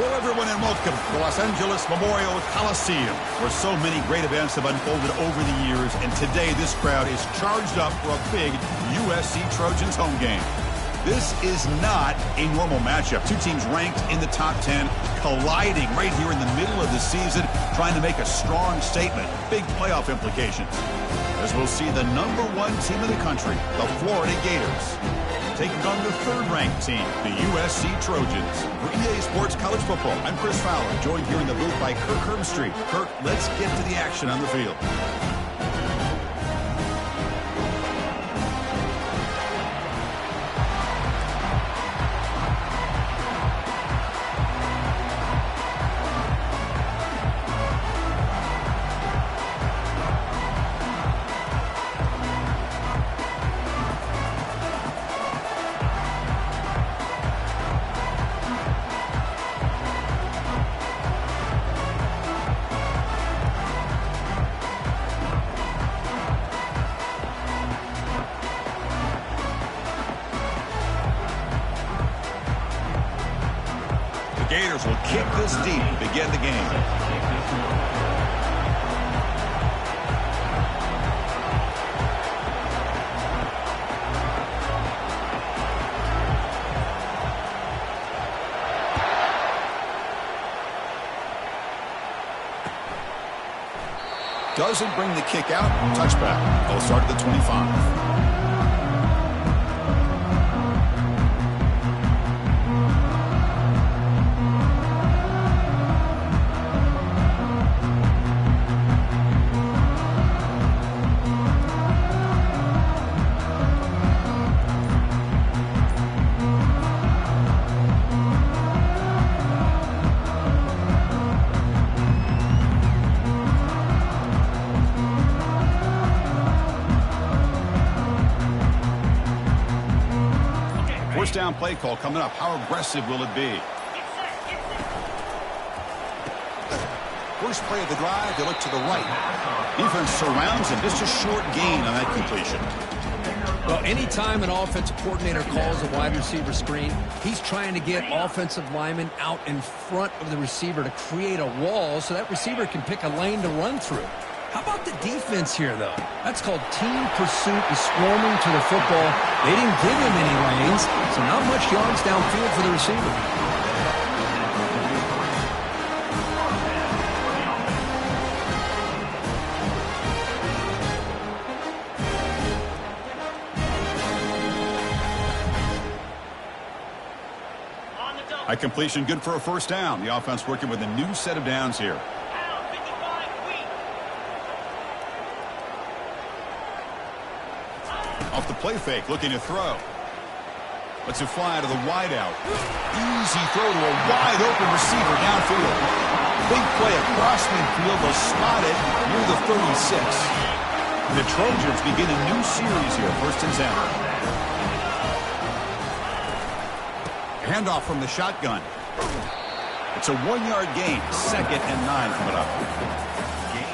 Hello, everyone, and welcome to the Los Angeles Memorial Coliseum, where so many great events have unfolded over the years, and today this crowd is charged up for a big USC Trojans home game. This is not a normal matchup. Two teams ranked in the top 10, colliding right here in the middle of the season, trying to make a strong statement. Big playoff implications. As we'll see the #1 team in the country, the Florida Gators, taking on the third-ranked team, the USC Trojans. For EA Sports College Football, I'm Chris Fowler, joined here in the booth by Kirk Herbstreit. Kirk, let's get to the action on the field. Gators will kick this deep to begin the game. Doesn't bring the kick out. Touchback. They'll start at the 25. First down play call coming up. How aggressive will it be? First play of the drive, they look to the right. Defense surrounds him. Just a short gain on that completion. Well, anytime an offensive coordinator calls a wide receiver screen, he's trying to get offensive linemen out in front of the receiver to create a wall so that receiver can pick a lane to run through. How about the defense here, though? That's called team pursuit and swarming to the football. They didn't give him any lanes, so not much yards downfield for the receiver. A completion good for a first down. The offense working with a new set of downs here. Off the play fake, looking to throw. Lets it fly to the wideout. Easy throw to a wide-open receiver downfield. Big play across midfield. They'll spot it near the 36. The Trojans begin a new series here, 1st and 10. Handoff from the shotgun. It's a 1-yard gain. 2nd and 9 coming up.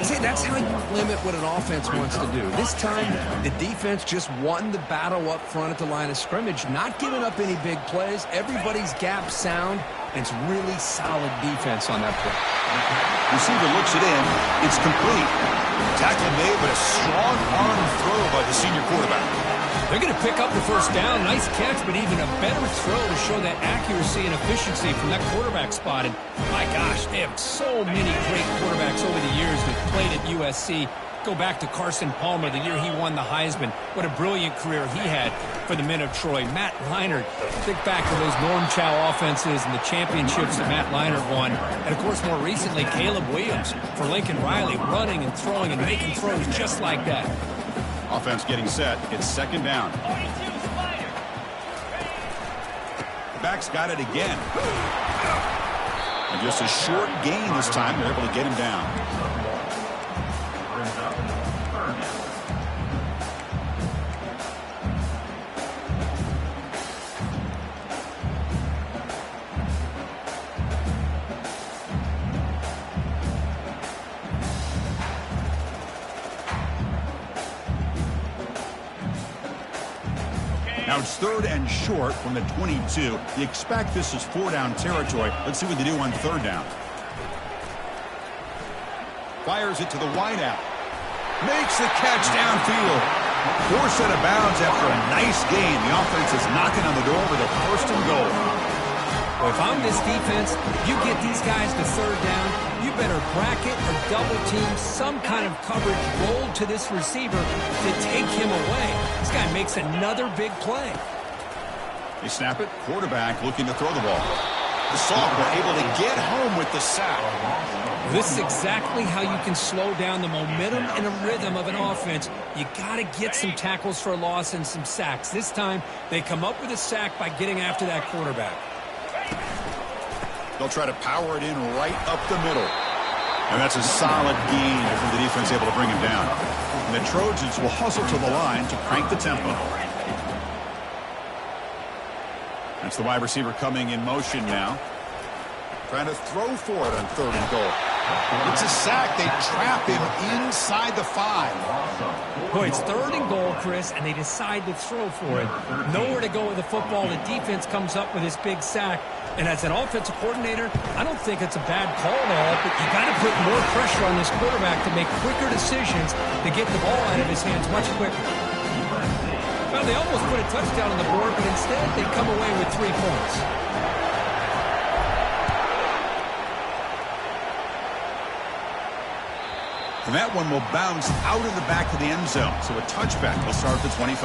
See, that's how you limit what an offense wants to do. This time, the defense just won the battle up front at the line of scrimmage, not giving up any big plays. Everybody's gap sound, and it's really solid defense on that play. Receiver looks it in. It's complete. Tackle made, but a strong arm throw by the senior quarterback. They're going to pick up the first down. Nice catch, but even a better throw to show that accuracy and efficiency from that quarterback spot. And my gosh, they have so many great quarterbacks over the years that played at USC. Go back to Carson Palmer, the year he won the Heisman. What a brilliant career he had for the men of Troy. Matt Leinart, think back to those Norm Chow offenses and the championships that Matt Leinart won. And, of course, more recently, Caleb Williams for Lincoln Riley, running and throwing and making throws just like that. Offense getting set. It's 2nd down. The back's got it again. And just a short gain this time. They're able to get him down. Now it's 3rd and short from the 22. You expect this is 4-down territory. Let's see what they do on 3rd down. Fires it to the wideout. Makes the catch downfield. Forced out of bounds after a nice gain. The offense is knocking on the door with a 1st and goal. Well, if I'm this defense, you get these guys to 3rd down, you better bracket or double team some kind of coverage rolled to this receiver to take him away. This guy makes another big play. They snap it. Quarterback looking to throw the ball. The sophomore able to get home with the sack. This is exactly how you can slow down the momentum and a rhythm of an offense. You got to get some tackles for a loss and some sacks. This time, they come up with a sack by getting after that quarterback. They'll try to power it in right up the middle. And that's a solid gain from the defense able to bring him down. And the Trojans will hustle to the line to crank the tempo. That's the wide receiver coming in motion now. Trying to throw for it on 3rd and goal. It's a sack. They trap him inside the 5. Boy, it's 3rd and goal, Chris, and they decide to throw for it. Nowhere to go with the football. The defense comes up with this big sack. And as an offensive coordinator, I don't think it's a bad call at all, but you got to put more pressure on this quarterback to make quicker decisions to get the ball out of his hands much quicker. Well, they almost put a touchdown on the board, but instead they come away with 3 points. And that one will bounce out of the back of the end zone. So a touchback will start at the 25.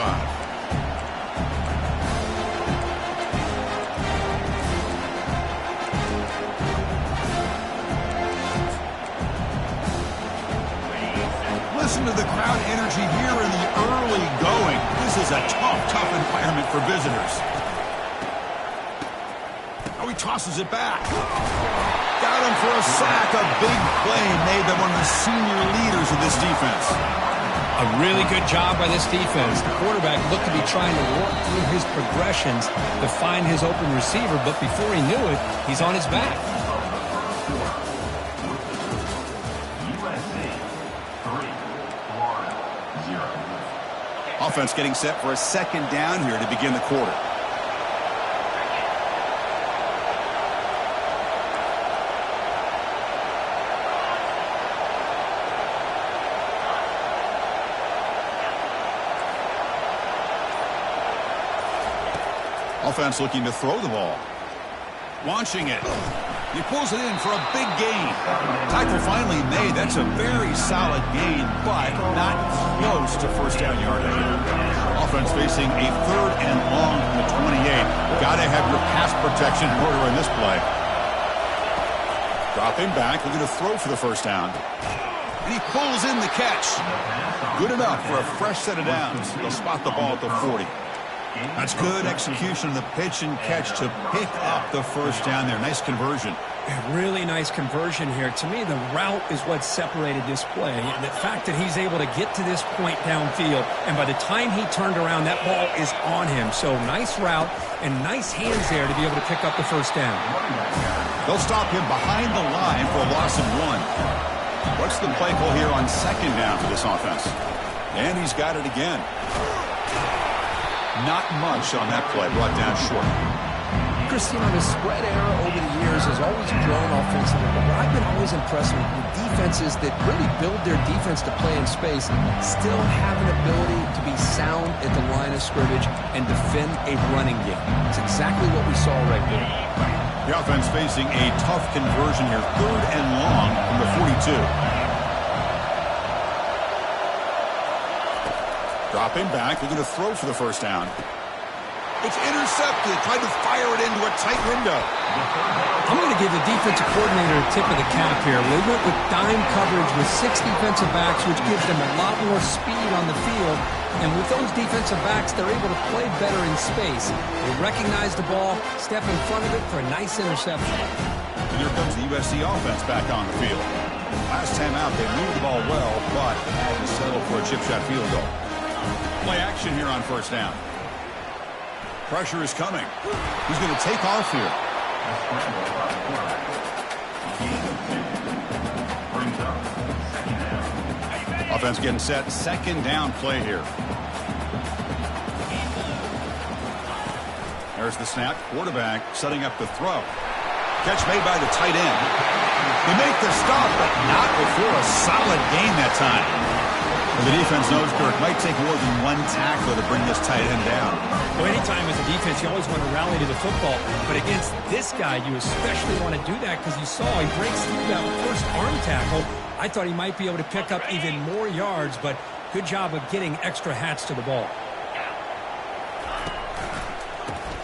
Listen to the crowd energy here in the early going. This is a tough environment for visitors. Oh, he tosses it back. Got him for a sack. A big play made by one of the senior leaders of this defense. A really good job by this defense. The quarterback looked to be trying to work through his progressions to find his open receiver, but before he knew it, he's on his back. Offense getting set for a 2nd down here to begin the quarter. Offense looking to throw the ball. Launching it. He pulls it in for a big gain. Tackle finally made. That's a very solid gain, but not close to 1st down yardage. Offense facing a 3rd and long from the 28. Got to have your pass protection in order in this play. Dropping back, looking to throw for the 1st down. And he pulls in the catch. Good enough for a fresh set of downs. They'll spot the ball at the 40. That's good execution of the pitch and catch to pick up the 1st down there. Nice conversion. A really nice conversion here. To me, the route is what separated this play. And the fact that he's able to get to this point downfield, and by the time he turned around, that ball is on him. So nice route and nice hands there to be able to pick up the 1st down. They'll stop him behind the line for a loss of 1. What's the play call here on 2nd down for this offense? And he's got it again. Not much on that play, brought down short. Christine, the spread era over the years has always grown offensively, but what I've been always impressed with defenses that really build their defense to play in space still have an ability to be sound at the line of scrimmage and defend a running game. It's exactly what we saw right there. The offense facing a tough conversion here, 3rd and long from the 42. Dropping back, looking to throw for the 1st down. It's intercepted, tried to fire it into a tight window. I'm going to give the defensive coordinator a tip of the cap here. They went with dime coverage with 6 defensive backs, which gives them a lot more speed on the field. And with those defensive backs, they're able to play better in space. They recognize the ball, step in front of it for a nice interception. And here comes the USC offense back on the field. Last time out, they moved the ball well, but had to settle for a chip shot field goal. Play action here on 1st down. Pressure is coming. Who's going to take off here? Offense getting set. 2nd down play here. There's the snap. Quarterback setting up the throw. Catch made by the tight end. They make the stop, but not before a solid gain that time. The defense knows Kirk might take more than one tackler to bring this tight end down. Well, anytime as a defense, you always want to rally to the football. But against this guy, you especially want to do that because you saw he breaks through that first arm tackle. I thought he might be able to pick up even more yards, but good job of getting extra hats to the ball.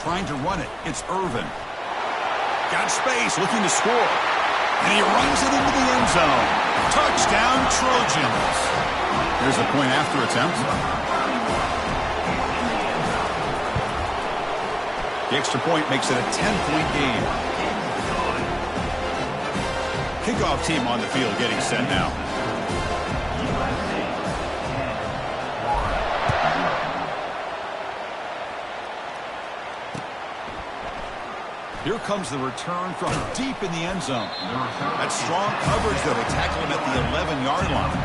Trying to run it. It's Irvin. Got space, looking to score. And he runs it into the end zone. Touchdown, Trojans. Here's a point after attempt. The extra point makes it a 10-point game. Kickoff team on the field getting set now. Here comes the return from deep in the end zone. That's strong coverage, though. They tackle him at the 11-yard line.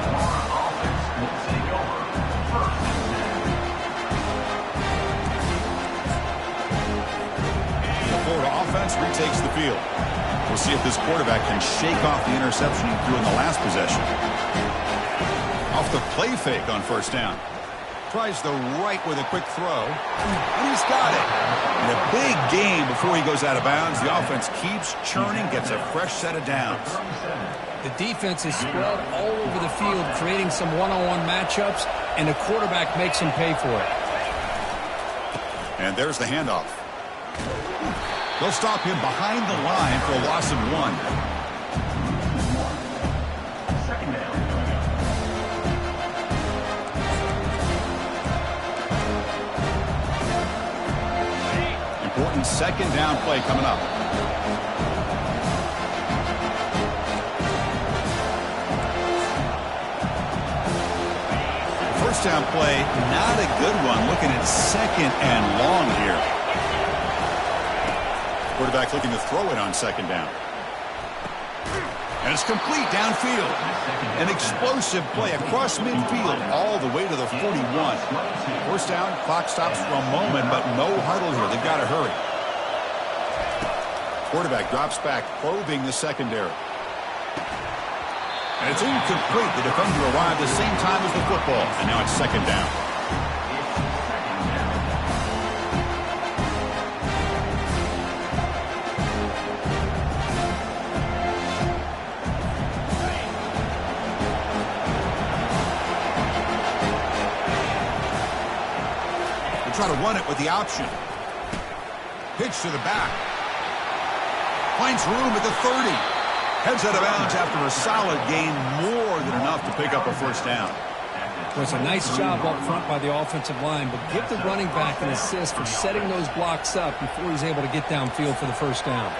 The Florida offense retakes the field. We'll see if this quarterback can shake off the interception he threw in the last possession. Off the play fake on first down. Tries the right with a quick throw, and he's got it. In a big game before he goes out of bounds, the offense keeps churning, gets a fresh set of downs. The defense is spread all over the field, creating some one-on-one matchups, and the quarterback makes him pay for it. And there's the handoff. They'll stop him behind the line for a loss of 1. Important second down play coming up. The first down play, not a good one. Looking at second and long here. Quarterback looking to throw it on second down. And it's complete downfield. An explosive play across midfield all the way to the 41. First down, clock stops for a moment, but no huddle here. They've got to hurry. Quarterback drops back, probing the secondary. And it's incomplete. The defender arrived the same time as the football, and now it's second down. Try to run it with the option. Pitch to the back. Finds room at the 30. Heads out of bounds after a solid gain, more than enough to pick up a first down. Well, it's a nice job up front by the offensive line, but give the running back an assist for setting those blocks up before he's able to get downfield for the first down.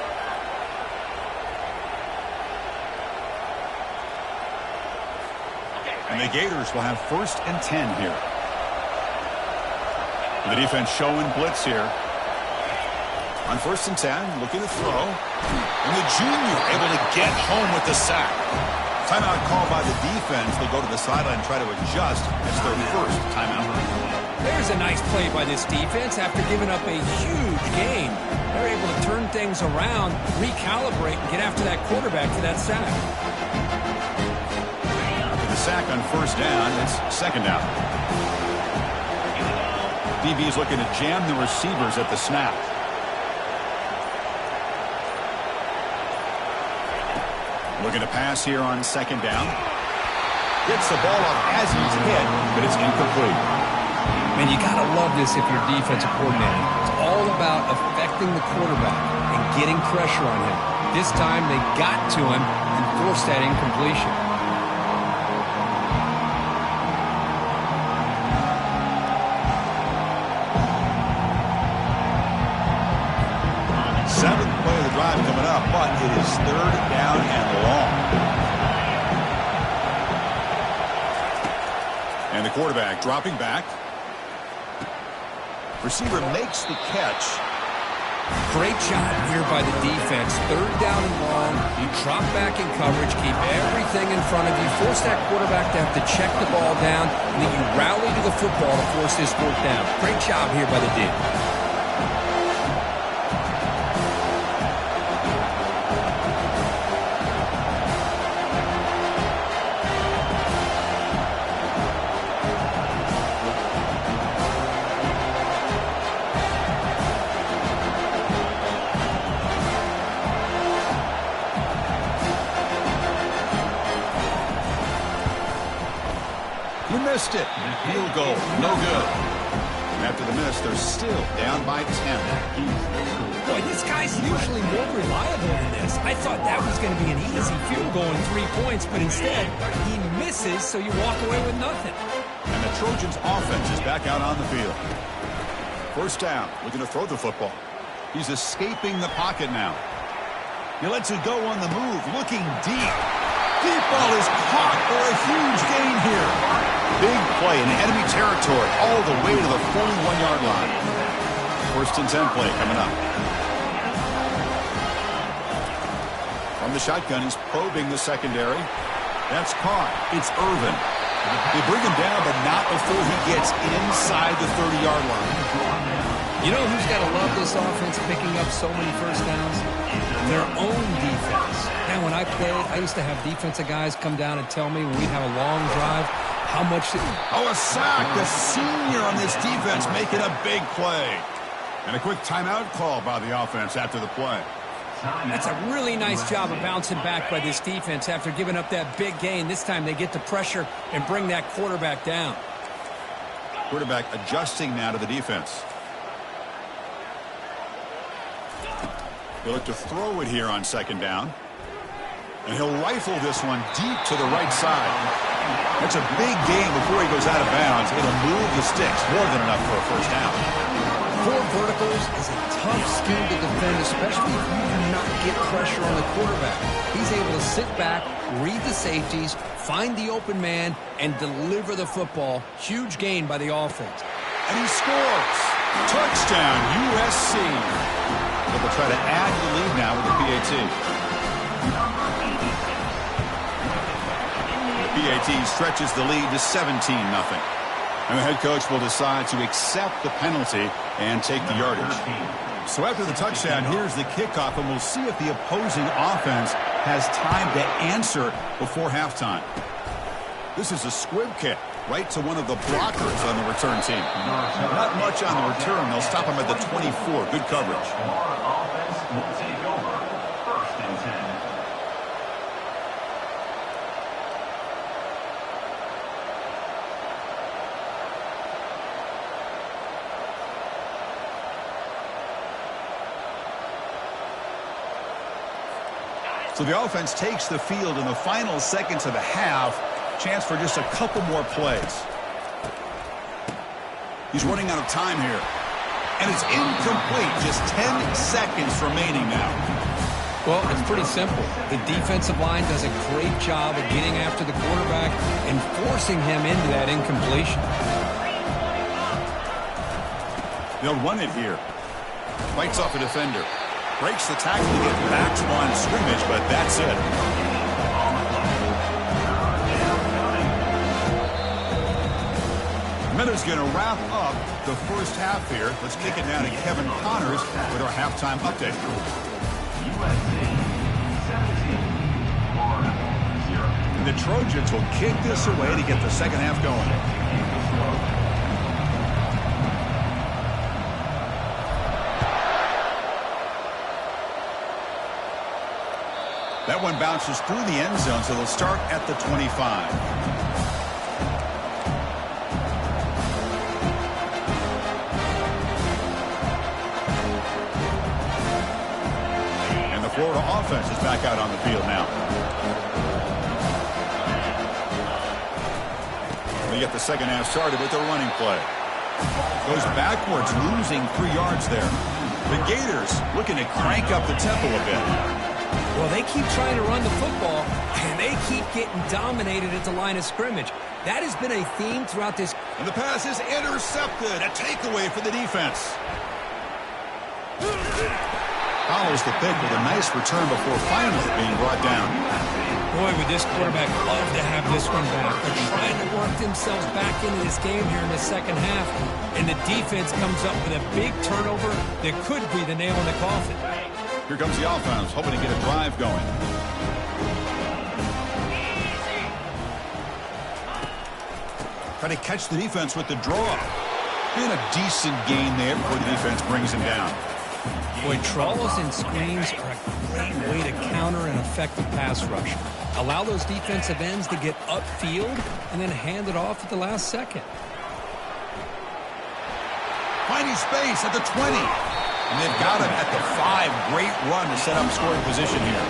And the Gators will have 1st and 10 here. The defense showing blitz here. On 1st and 10, looking to throw. And the junior able to get home with the sack. Timeout called by the defense. They'll go to the sideline and try to adjust. It's their first timeout. There's a nice play by this defense. After giving up a huge gain, they're able to turn things around, recalibrate, and get after that quarterback for that sack. With the sack on 1st down, it's second down. DB is looking to jam the receivers at the snap. Looking to pass here on second down. Gets the ball up as he's hit, but it's incomplete. Man, you got to love this if you're defensive coordinator. It's all about affecting the quarterback and getting pressure on him. This time they got to him and forced that incompletion. Seventh play of the drive coming up, but it is 3rd down and long. And the quarterback dropping back. Receiver makes the catch. Great job here by the defense. 3rd down and long. You drop back in coverage, keep everything in front of you, force that quarterback to have to check the ball down, and then you rally to the football to force this 4th down. Great job here by the D. missed it. Field goal, no good. After the miss, they're still down by 10. Boy, this guy's usually more reliable than this. I thought that was going to be an easy field goal and 3 points, but instead, he misses, so you walk away with nothing. And the Trojans' offense is back out on the field. First down, looking to throw the football. He's escaping the pocket now. He lets it go on the move, looking deep. Deep ball is caught for a huge gain here. Big play in enemy territory all the way to the 41-yard line. First and 10 play coming up. From the shotgun, he's probing the secondary. That's caught. It's Irvin. They bring him down, but not before he gets inside the 30-yard line. You know who's got to love this offense picking up so many first downs? Their own defense. And when I played, I used to have defensive guys come down and tell me when we'd have a long drive how much... Oh, a sack. The senior on this defense making a big play. And a quick timeout call by the offense after the play. That's a really nice job of bouncing back by this defense after giving up that big gain. This time they get the pressure and bring that quarterback down. Quarterback adjusting now to the defense. He'll look to throw it here on second down. And he'll rifle this one deep to the right side. That's a big gain before he goes out of bounds. It'll move the sticks more than enough for a first down. 4 verticals is a tough scheme to defend, especially if you do not get pressure on the quarterback. He's able to sit back, read the safeties, find the open man, and deliver the football. Huge gain by the offense. And he scores. Touchdown, USC. They'll try to add to the lead now with the PAT. The PAT stretches the lead to 17-0. And the head coach will decide to accept the penalty and take the yardage. So after the touchdown, here's the kickoff, and we'll see if the opposing offense has time to answer before halftime. This is a squib kick right to one of the blockers on the return team. Not much on the return. They'll stop him at the 24. Good coverage. So the offense takes the field in the final seconds of the half. Chance for just a couple more plays. He's running out of time here. And it's incomplete. Just 10 seconds remaining now. Well, it's pretty simple. The defensive line does a great job of getting after the quarterback and forcing him into that incompletion. They'll run it here. Fights off a defender. Breaks the tackle to get back to line of scrimmage, but that's it. Miller's going to wrap up the first half here. Let's kick it down to Kevin Connors with our halftime update. And the Trojans will kick this away to get the second half going. That one bounces through the end zone, so they'll start at the 25. And the Florida offense is back out on the field now. They get the second half started with their running play. Goes backwards, losing 3 yards there. The Gators looking to crank up the tempo a bit. Well, they keep trying to run the football, and they keep getting dominated at the line of scrimmage. That has been a theme throughout this. And the pass is intercepted. A takeaway for the defense. Follows the pick with a nice return before finally being brought down. Boy, would this quarterback love to have this one back. They're trying to work themselves back into this game here in the second half, and the defense comes up with a big turnover that could be the nail in the coffin. Here comes the offense, hoping to get a drive going. Try to catch the defense with the draw. And a decent gain there before the defense brings him down. Boy, trawls and screens are a great way to counter an effective pass rush. Allow those defensive ends to get upfield and then hand it off at the last second. Finding space at the 20. And they've got him at the 5. Great run to set up scoring position here.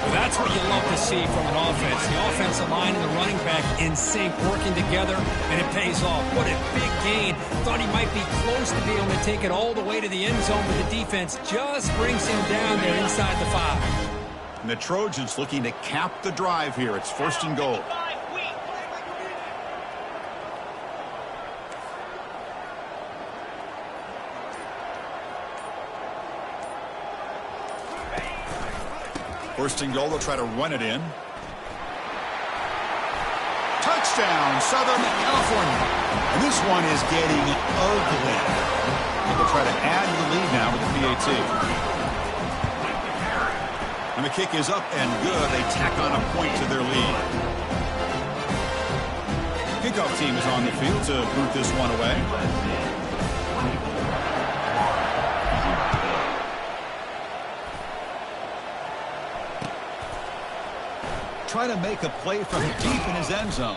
Well, that's what you love to see from an offense. The offensive line and the running back in sync, working together, and it pays off. What a big gain. Thought he might be close to being able to take it all the way to the end zone, but the defense just brings him down there inside the 5. And the Trojans looking to cap the drive here. It's 1st and goal. First and goal, they'll try to run it in. Touchdown, Southern California. And this one is getting ugly. They'll try to add to the lead now with the PAT. And the kick is up and good. They tack on a point to their lead. Kickoff team is on the field to boot this one away. Trying to make a play from deep in his end zone.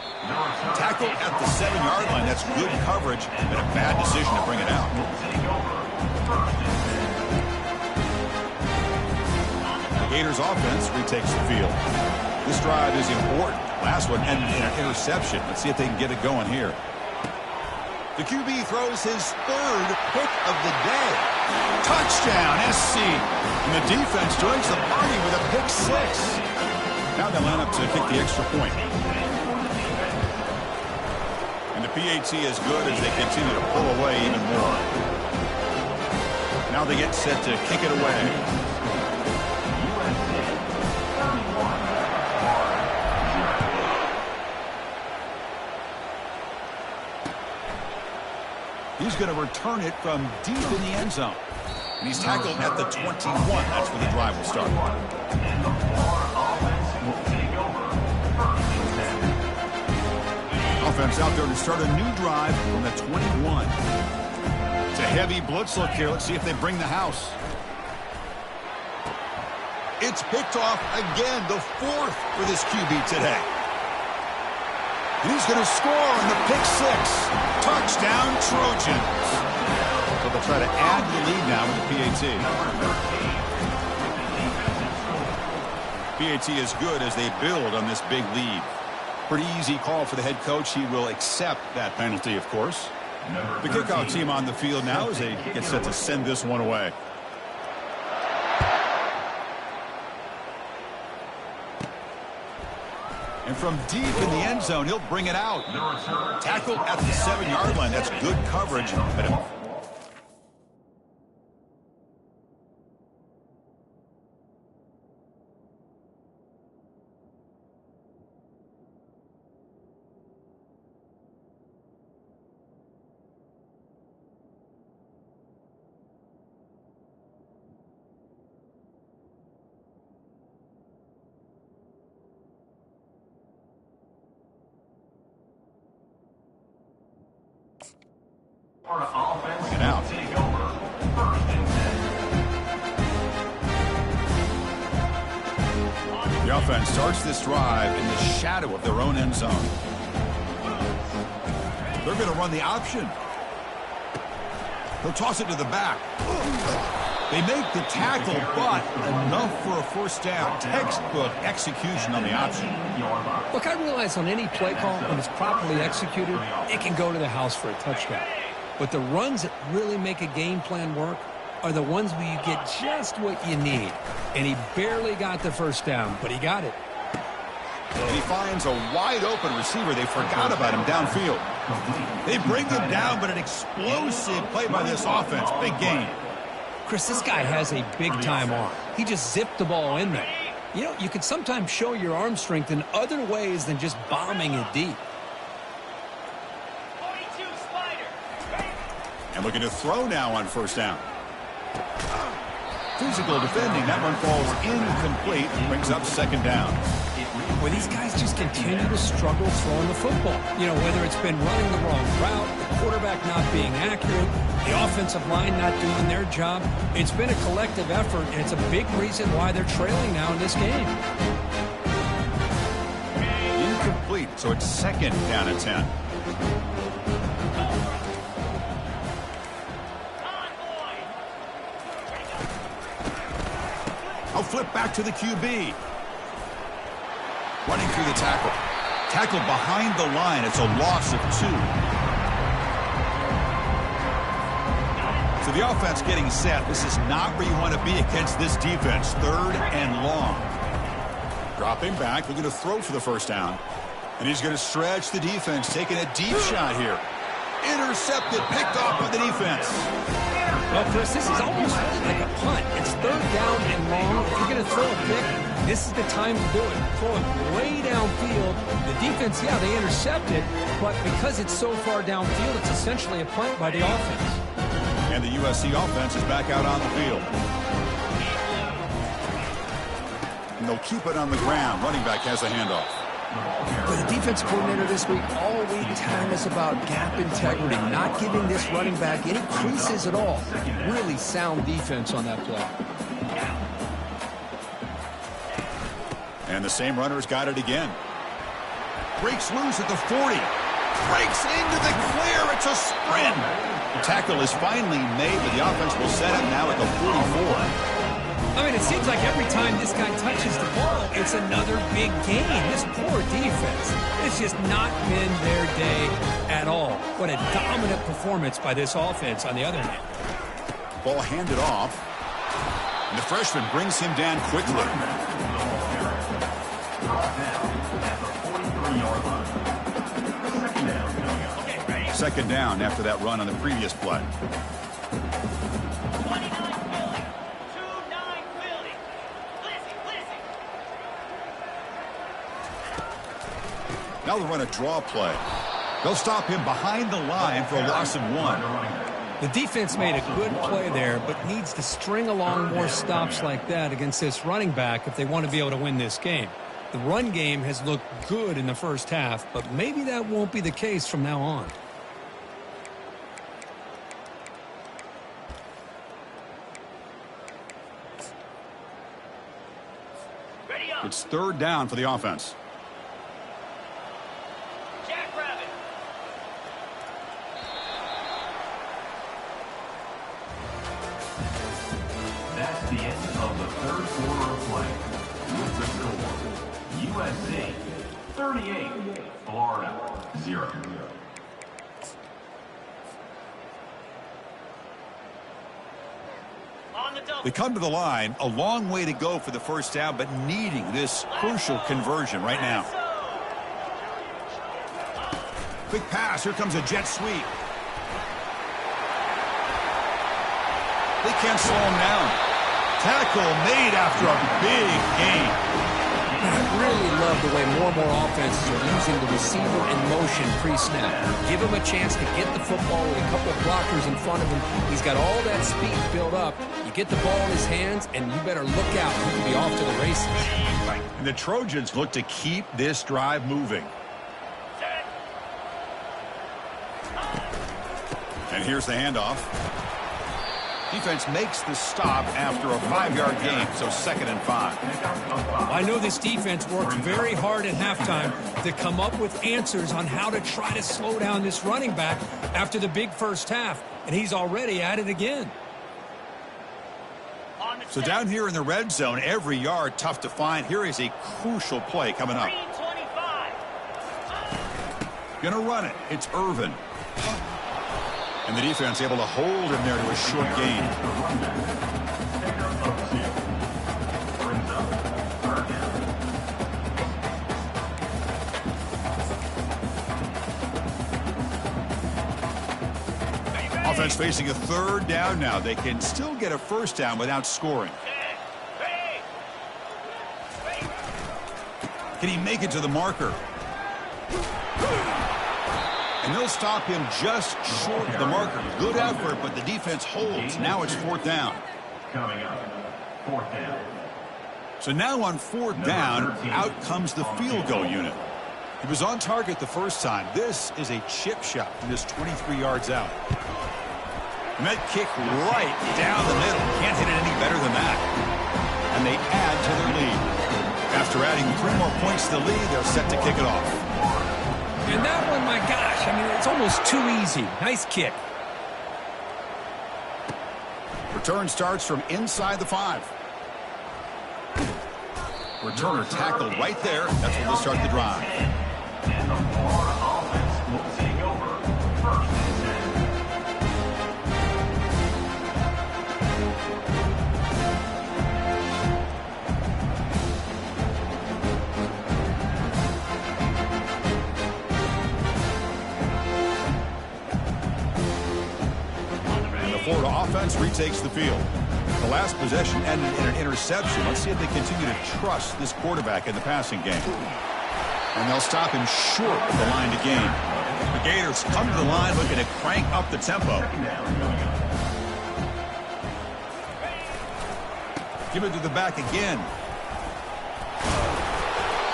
Tackle at the 7-yard line. That's good coverage, but a bad decision to bring it out. The Gators offense retakes the field. This drive is important. Last one and an interception. Let's see if they can get it going here. The QB throws his 3rd pick of the day. Touchdown, SC. And the defense joins the party with a pick 6. Now they line up to kick the extra point. And the PAT is good as they continue to pull away even more. Now they get set to kick it away. He's going to return it from deep in the end zone. And he's tackled at the 21. That's where the drive will start. Offense out there to start a new drive from the 21. It's a heavy blitz look here. Let's see if they bring the house. It's picked off again, the 4th for this QB today. He's going to score on the pick 6. Touchdown, Trojans. So they'll try to add the lead now with the PAT. PAT is good as they build on this big lead. Pretty easy call for the head coach. He will accept that penalty, of course. The kickoff team on the field now as they get set to send this one away. And from deep in the end zone, he'll bring it out. Tackle at the 7-yard line. That's good coverage. But bring it out. The offense starts this drive in the shadow of their own end zone. They're going to run the option. He'll toss it to the back. They make the tackle, but enough for a first down. Textbook execution on the option. Look, I realize on any play call, when it's properly executed, it can go to the house for a touchdown. But the runs that really make a game plan work are the ones where you get just what you need. And he barely got the first down, but he got it. And he finds a wide-open receiver. They forgot about him downfield. They bring him down, but an explosive play by this offense. Big game. Chris, this guy has a big-time arm. He just zipped the ball in there. You know, you can sometimes show your arm strength in other ways than just bombing it deep. And looking to throw now on first down. Physical defending. That one falls incomplete and brings up second down. Well, these guys just continue to struggle throwing the football. You know, whether it's been running the wrong route, the quarterback not being accurate, the offensive line not doing their job. It's been a collective effort, and it's a big reason why they're trailing now in this game. incomplete, so it's 2nd down and 10. I'll flip back to the QB. Running through the tackle. Tackle behind the line. It's a loss of 2. So the offense getting set. This is not where you want to be against this defense. 3rd and long. Dropping back, looking to throw for the first down. And he's going to stretch the defense, taking a deep shot here. Intercepted, picked off by the defense. Well, Chris, this is almost like a punt. It's 3rd down and long. If you're going to throw a pick, this is the time to do it. Throw it way downfield. The defense, yeah, they intercept it, but because it's so far downfield, it's essentially a punt by the offense. And the USC offense is back out on the field. And they'll keep it on the ground. Running back has a handoff. But the defense coordinator this week all week telling us about gap integrity, not giving this running back any creases at all. Really sound defense on that play. And the same runner's got it again. Breaks loose at the 40. Breaks into the clear. It's a sprint. The tackle is finally made, but the offense will set it now at the 44. I mean, it seems like every time this guy touches the ball, it's another big gain. This poor defense, it's just not been their day at all. What a dominant performance by this offense on the other hand. Ball handed off. And the freshman brings him down quickly. Second down after that run on the previous play. Now they'll run a draw play. They'll stop him behind the line for a loss of 1. The defense made a good play there, but needs to string along more stops like that against this running back if they want to be able to win this game. The run game has looked good in the first half, but maybe that won't be the case from now on. It's 3rd down for the offense. That's the end of the 3rd quarter of play. With the score, USC 38, Florida 0. They come to the line, a long way to go for the first down, but needing this crucial conversion right now. Quick pass, here comes a jet sweep. They can't slow him down. Tackle made after a big gain. I really love the way more and more offenses are using the receiver in motion pre-snap. Give him a chance to get the football with a couple of blockers in front of him. He's got all that speed built up. You get the ball in his hands, and you better look out. He could be off to the races. And the Trojans look to keep this drive moving. And here's the handoff. Defense makes the stop after a 5-yard gain, so 2nd and 5. I know this defense worked very hard at halftime to come up with answers on how to try to slow down this running back after the big first half, and he's already at it again. So down here in the red zone, every yard tough to find. Here is a crucial play coming up. Gonna run it. It's Irvin. And the defense able to hold him there to a short gain. Offense facing a 3rd down now. They can still get a first down without scoring. Can he make it to the marker? And they'll stop him just short of the marker. Good effort, but the defense holds. Now it's 4th down. Coming up, 4th down. So now on 4th down, out comes the field goal unit. He was on target the first time. This is a chip shot from just 23 yards out. And that kick right down the middle. Can't hit it any better than that. And they add to their lead. After adding 3 more points to the lead, they're set to kick it off. And that one, my gosh, I mean, it's almost too easy. Nice kick. Return starts from inside the 5. Returner tackled right there. That's where they'll start the drive. And the Florida offense will take over first and 10. And the Florida offense retakes the field. The last possession ended in an interception. Let's see if they continue to trust this quarterback in the passing game. And they'll stop him short of the line to gain. The Gators come to the line looking to crank up the tempo. Give it to the back again.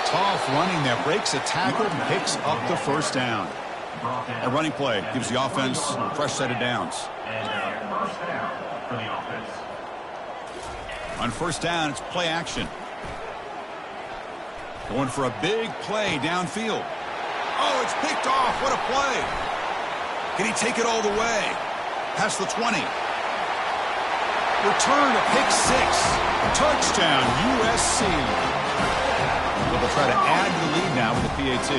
Tough running there. Breaks a tackle, picks up the first down. A running play gives the offense a fresh set of downs. And first down for the offense. On first down, it's play action. Going for a big play downfield. Oh, it's picked off. What a play. Can he take it all the way? Past the 20. Return to pick 6. Touchdown, USC. Well, they'll try to add to the lead now with the PAT.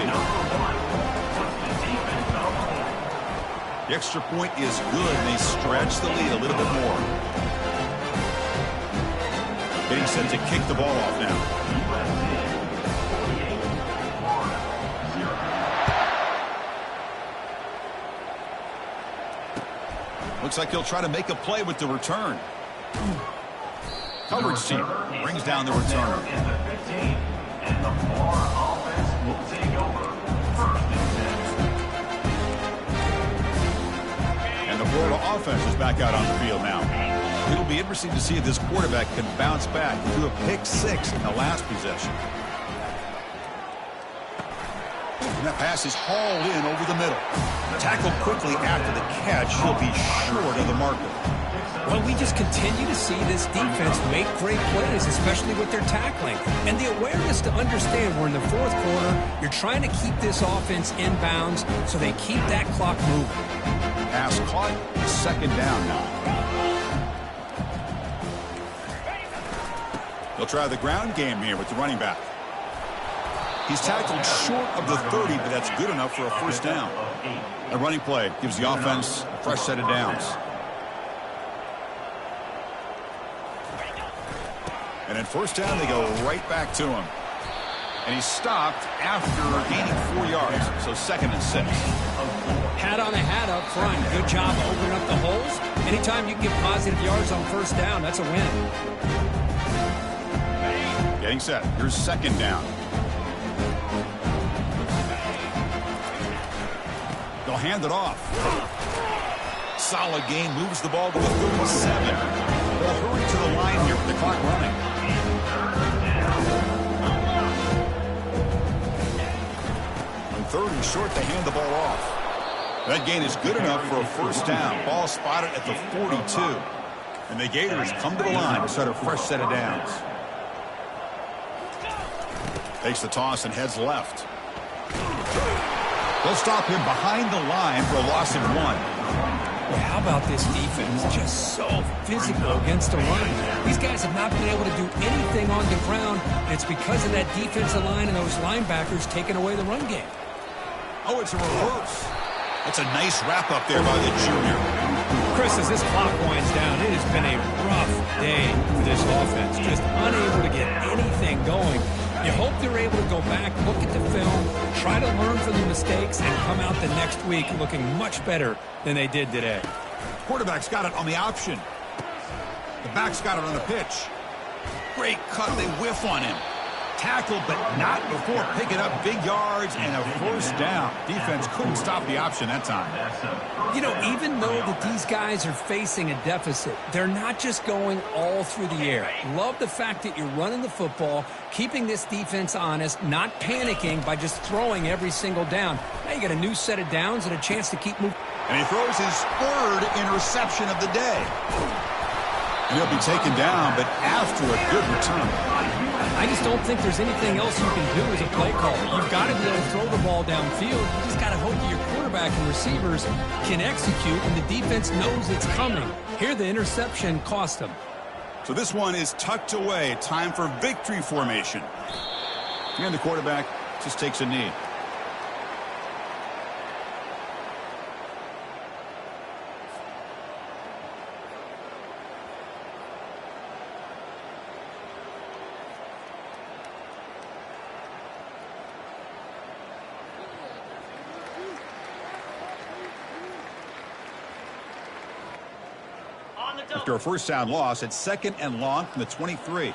The extra point is good, and they stretch the lead a little bit more. Getting set to kick the ball off now. Looks like he'll try to make a play with the return. Coverage team brings down the returner. And the Florida offense will take over first and 10. And the Florida offense is back out on the field now. It'll be interesting to see if this quarterback can bounce back to a pick 6 in the last possession. And that pass is hauled in over the middle. Tackled quickly after the catch. He'll be short of the marker. Well, we just continue to see this defense make great plays, especially with their tackling. And the awareness to understand we're in the 4th quarter. You're trying to keep this offense in bounds so they keep that clock moving. Pass caught. Second down now. They'll try the ground game here with the running back. He's tackled short of the 30, but that's good enough for a first down. A running play gives the offense a fresh set of downs. And at first down, they go right back to him. And he's stopped after gaining 4 yards, so 2nd and 6. Hat on a hat up front. Good job opening up the holes. Anytime you can get positive yards on first down, that's a win. Getting set. Here's 2nd down. They'll hand it off. Solid gain. Moves the ball to the 37. They'll hurry to the line here with the clock running. On 3rd and short, they hand the ball off. That gain is good enough for a first down. Ball spotted at the 42. And the Gators come to the line to start a fresh set of downs. Takes the toss and heads left. They'll stop him behind the line for a loss of 1. Well, how about this defense? Just so physical against the run. These guys have not been able to do anything on the ground. And it's because of that defensive line and those linebackers taking away the run game. Oh, it's a reverse. That's a nice wrap up there by the junior. Chris, as this clock winds down, it has been a rough day for this offense. Just unable to get anything going. You hope they're able to go back, look at the film, try to learn from the mistakes, and come out the next week looking much better than they did today. Quarterback's got it on the option. The back's got it on the pitch. Great cut. They whiff on him. Tackled, but not before picking up big yards and a first down. Defense couldn't stop the option that time. You know, even though that these guys are facing a deficit, they're not just going all through the air. Love the fact that you're running the football, keeping this defense honest, not panicking by just throwing every single down. Now you got a new set of downs and a chance to keep moving. And he throws his 3rd interception of the day. And he'll be taken down, but after a good return. I just don't think there's anything else you can do as a play caller. You've got to be able to throw the ball downfield. You just got to hope that your quarterback and receivers can execute, and the defense knows it's coming. Here, the interception cost them. So this one is tucked away. Time for victory formation. And the quarterback just takes a knee. After a first down loss, it's 2nd and long from the 23.